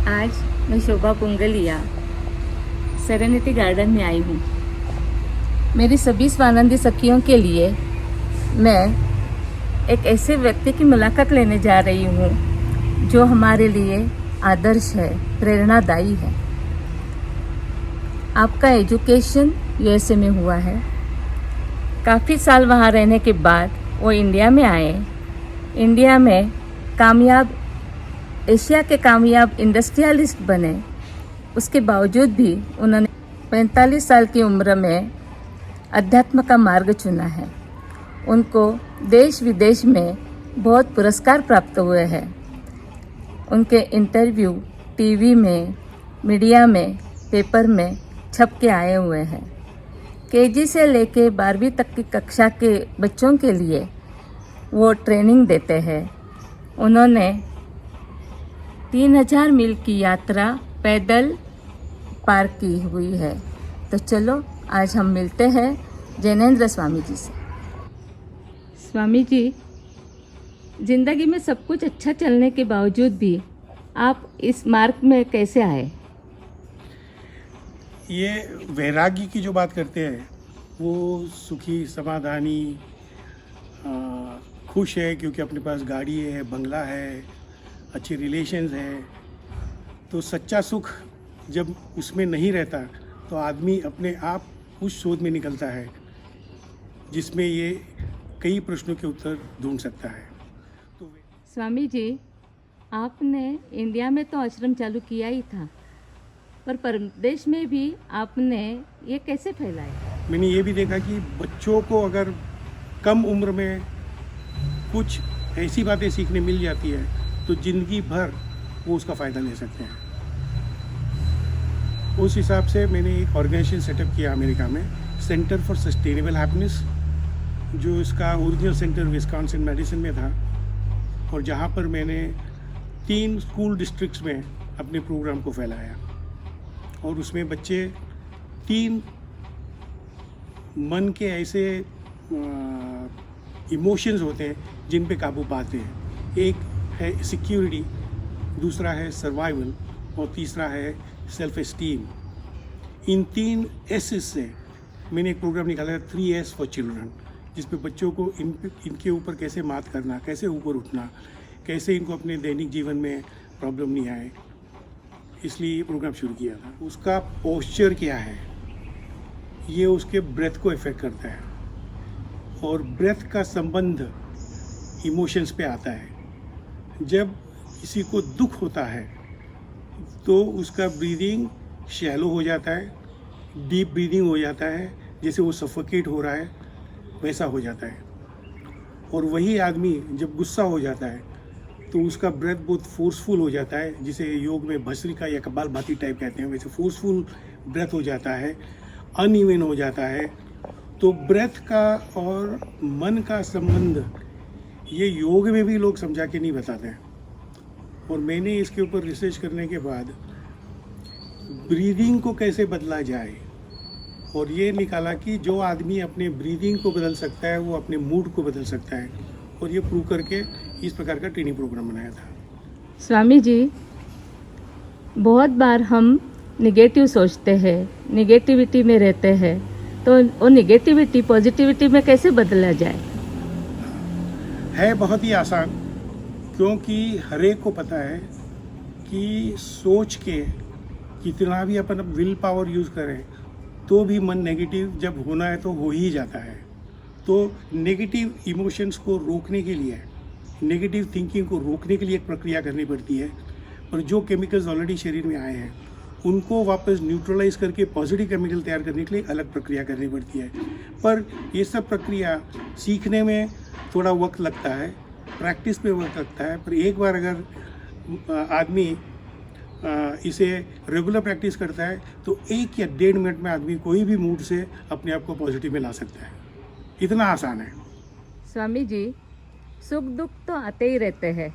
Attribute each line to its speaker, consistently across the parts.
Speaker 1: आज मैं शोभा Pungaliya serenity garden में आई हूँ। मेरी सभी स्वानंदी सखियों के लिए मैं एक ऐसे व्यक्ति की मुलाकात लेने जा रही हूँ जो हमारे लिए आदर्श है, प्रेरणादायी है। आपका एजुकेशन यूएसए में हुआ है। काफ़ी साल वहाँ रहने के बाद वो इंडिया में आए। इंडिया में एशिया के कामयाब इंडस्ट्रियलिस्ट बने। उसके बावजूद भी उन्होंने 45 साल की उम्र में अध्यात्म का मार्ग चुना है। उनको देश विदेश में बहुत पुरस्कार प्राप्त हुए हैं। उनके इंटरव्यू टीवी में, मीडिया में, पेपर में छप के आए हुए हैं। केजी से लेके 12वीं तक की कक्षा के बच्चों के लिए वो ट्रेनिंग देते हैं। उन्होंने 3000 मील की यात्रा पैदल पार की हुई है। तो चलो आज हम मिलते हैं जैनेंद्र स्वामी जी से। स्वामी जी, जिंदगी में सब कुछ अच्छा चलने के बावजूद भी आप इस मार्ग में कैसे आए?
Speaker 2: ये वैराग्य की जो बात करते हैं वो सुखी, समाधानी, खुश है क्योंकि अपने पास गाड़ी है, बंगला है, अच्छे रिलेशंस है। तो सच्चा सुख जब उसमें नहीं रहता तो आदमी अपने आप उस शोध में निकलता है जिसमें ये कई प्रश्नों के उत्तर ढूंढ सकता है। तो
Speaker 1: स्वामी जी, आपने इंडिया में तो आश्रम चालू किया ही था, पर परदेश में भी आपने ये कैसे फैलाया?
Speaker 2: मैंने ये भी देखा कि बच्चों को अगर कम उम्र में कुछ ऐसी बातें सीखने मिल जाती है तो ज़िंदगी भर वो उसका फ़ायदा ले सकते हैं। उस हिसाब से मैंने एक ऑर्गेनाइजेशन सेटअप किया अमेरिका में, सेंटर फॉर सस्टेनेबल हैप्पीनेस, जो इसका ओरिजिनल सेंटर विस्कॉन्सिन मेडिसिन में था, और जहाँ पर मैंने 3 स्कूल डिस्ट्रिक्ट्स में अपने प्रोग्राम को फैलाया। और उसमें बच्चे 3 मन के ऐसे इमोशंस होते हैं जिन पे काबू पाते हैं। एक है सिक्योरिटी, दूसरा है सर्वाइवल और तीसरा है सेल्फ एस्टीम। इन 3 एसेस से मैंने एक प्रोग्राम निकाला है, 3S फॉर चिल्ड्रन, जिसपे बच्चों को इनके ऊपर कैसे मात करना, कैसे ऊपर उठना, कैसे इनको अपने दैनिक जीवन में प्रॉब्लम नहीं आए, इसलिए ये प्रोग्राम शुरू किया था। उसका पोस्चर क्या है, ये उसके ब्रेथ को इफेक्ट करता है, और ब्रेथ का संबंध इमोशंस पे आता है। जब किसी को दुख होता है तो उसका ब्रीदिंग शैलो हो जाता है, डीप ब्रीदिंग हो जाता है, जैसे वो सफोकेट हो रहा है वैसा हो जाता है। और वही आदमी जब गुस्सा हो जाता है तो उसका ब्रेथ बहुत फोर्सफुल हो जाता है, जिसे योग में भस्त्रिका या कपालभाति टाइप कहते हैं, वैसे फोर्सफुल ब्रेथ हो जाता है, अनइवन हो जाता है। तो ब्रेथ का और मन का संबंध ये योग में भी लोग समझा के नहीं बताते हैं। और मैंने इसके ऊपर रिसर्च करने के बाद ब्रीदिंग को कैसे बदला जाए, और ये निकाला कि जो आदमी अपने ब्रीदिंग को बदल सकता है वो अपने मूड को बदल सकता है, और ये प्रूव करके इस प्रकार का ट्रेनिंग प्रोग्राम बनाया था।
Speaker 1: स्वामी जी, बहुत बार हम निगेटिव सोचते हैं, निगेटिविटी में रहते हैं, तो वो निगेटिविटी पॉजिटिविटी में कैसे बदला जाए?
Speaker 2: है बहुत ही आसान, क्योंकि हर एक को पता है कि सोच के कितना भी अपन विल पावर यूज़ करें तो भी मन नेगेटिव जब होना है तो हो ही जाता है। तो नेगेटिव इमोशंस को रोकने के लिए, नेगेटिव थिंकिंग को रोकने के लिए एक प्रक्रिया करनी पड़ती है। पर जो केमिकल्स ऑलरेडी शरीर में आए हैं उनको वापस न्यूट्रलाइज करके पॉजिटिव केमिकल तैयार करने के लिए अलग प्रक्रिया करनी पड़ती है। पर ये सब प्रक्रिया सीखने में थोड़ा वक्त लगता है, प्रैक्टिस पे वक्त लगता है। पर एक बार अगर आदमी इसे रेगुलर प्रैक्टिस करता है तो 1 या 1.5 मिनट में आदमी कोई भी मूड से अपने आप को पॉजिटिव में ला सकता है। इतना आसान है।
Speaker 1: स्वामी जी, सुख दुख तो आते ही रहते हैं,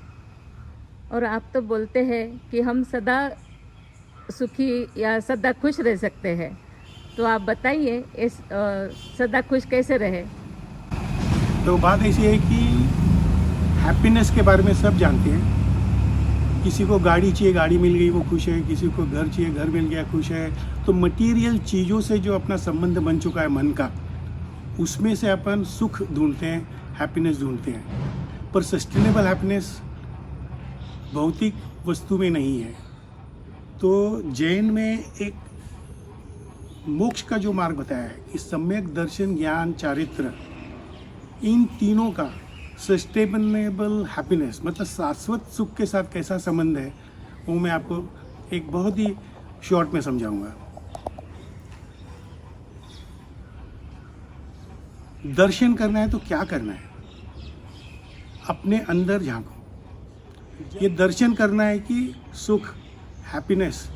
Speaker 1: और आप तो बोलते हैं कि हम सदा सुखी या सदा खुश रह सकते हैं। तो आप बताइए सदा खुश कैसे रहे?
Speaker 2: तो बात ऐसी है कि हैप्पीनेस के बारे में सब जानते हैं, किसी को गाड़ी चाहिए, गाड़ी मिल गई वो खुश है, किसी को घर चाहिए, घर मिल गया खुश है। तो मटेरियल चीज़ों से जो अपना संबंध बन चुका है मन का, उसमें से अपन सुख ढूंढते हैं, हैप्पीनेस ढूंढते हैं। पर सस्टेनेबल हैप्पीनेस भौतिक वस्तु में नहीं है। तो जैन में एक मोक्ष का जो मार्ग बताया है कि सम्यक दर्शन, ज्ञान, चारित्र, इन तीनों का सस्टेनेबल हैप्पीनेस मतलब शाश्वत सुख के साथ कैसा संबंध है, वो मैं आपको एक बहुत ही शॉर्ट में समझाऊंगा। दर्शन करना है तो क्या करना है? अपने अंदर झांको। ये दर्शन करना है कि सुख, हैप्पीनेस,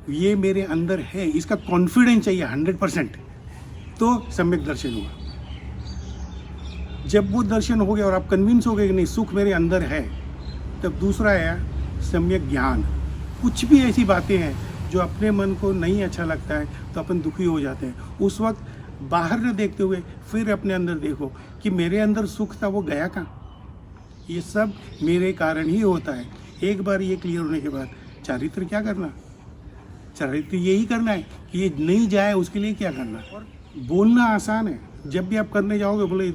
Speaker 2: ये मेरे अंदर है, इसका कॉन्फिडेंस चाहिए 100%, तो सम्यक दर्शन हुआ। जब वो दर्शन हो गया और आप कन्विंस हो गए कि नहीं सुख मेरे अंदर है, तब दूसरा है सम्यक ज्ञान। कुछ भी ऐसी बातें हैं जो अपने मन को नहीं अच्छा लगता है तो अपन दुखी हो जाते हैं। उस वक्त बाहर न देखते हुए फिर अपने अंदर देखो कि मेरे अंदर सुख था, वो गया कहाँ? ये सब मेरे कारण ही होता है। एक बार ये क्लियर होने के बाद चारित्र क्या करना? चारित्र यही करना है कि ये नहीं जाए, उसके लिए क्या करना। और बोलना आसान है, जब भी आप करने जाओगे बोले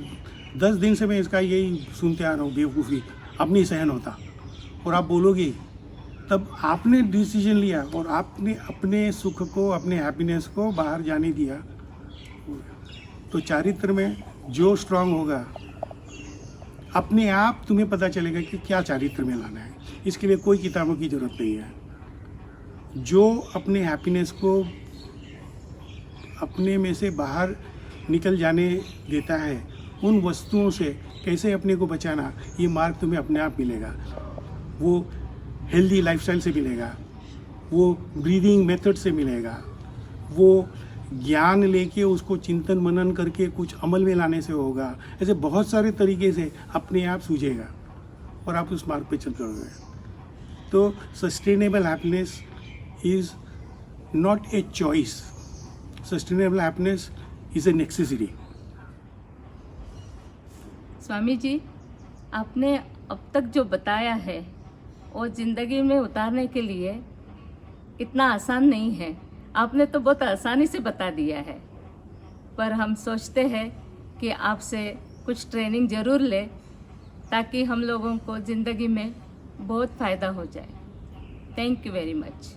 Speaker 2: 10 दिन से मैं इसका यही सुनते आ रहा हूँ, बेवकूफ़ी अब नहीं सहन होता, और आप बोलोगे, तब आपने डिसीजन लिया और आपने अपने सुख को, अपने हैप्पीनेस को बाहर जाने दिया। तो चारित्र में जो स्ट्रांग होगा, अपने आप तुम्हें पता चलेगा कि क्या चारित्र में लाना है। इसके लिए कोई किताबों की ज़रूरत नहीं है। जो अपने हैप्पीनेस को अपने में से बाहर निकल जाने देता है, उन वस्तुओं से कैसे अपने को बचाना, ये मार्ग तुम्हें अपने आप मिलेगा। वो हेल्दी लाइफस्टाइल से मिलेगा, वो ब्रीदिंग मेथड से मिलेगा, वो ज्ञान लेके उसको चिंतन मनन करके कुछ अमल में लाने से होगा। ऐसे बहुत सारे तरीके से अपने आप सूझेगा और आप उस मार्ग पे चल करोगे। तो sustainable happiness is not a choice, sustainable happiness is a necessity.
Speaker 1: Swami ji, आपने अब तक जो बताया है वो ज़िंदगी में उतारने के लिए इतना आसान नहीं है। आपने तो बहुत आसानी से बता दिया है, पर हम सोचते हैं कि आपसे कुछ ट्रेनिंग ज़रूर लें ताकि हम लोगों को ज़िंदगी में बहुत फ़ायदा हो जाए। Thank you very much.